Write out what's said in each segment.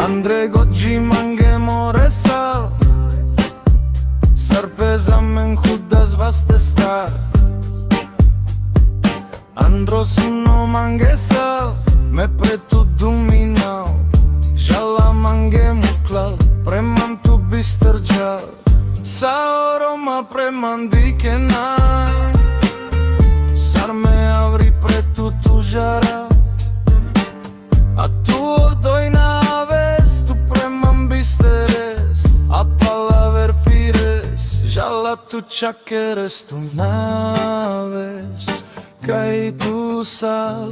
Андре Годжи манге море сал, сарпе за мен худа звасте стар. Андро суно манге сал, ме прету думинал, жала манге муклал, преман ту бистърджал. Саорома преман дикена, сар ме аври прету ту жара. A tu doi naves, tu premam bisteres, a palaver fires, jala tu chakeres, tu naves, kai tu sal,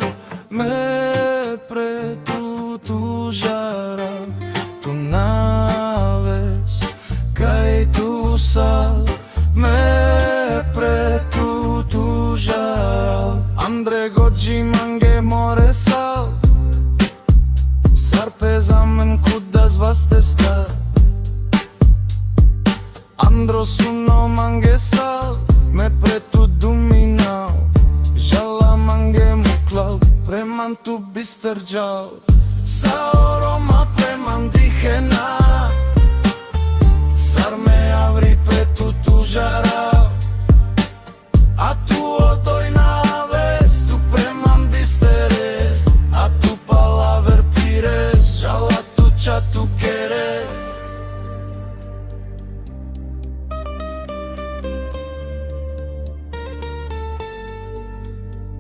me pretu tu jara. Tu naves, kai tu sal, me pretu tu jara. Андре Годжи манге море сал, сарпе за мен куда звасте стар. Андро суно манге сал, ме прету думинал, жала манге муклал, преман ту бистърджал. Саорома преман дихена, сар ме аври прету ту жара.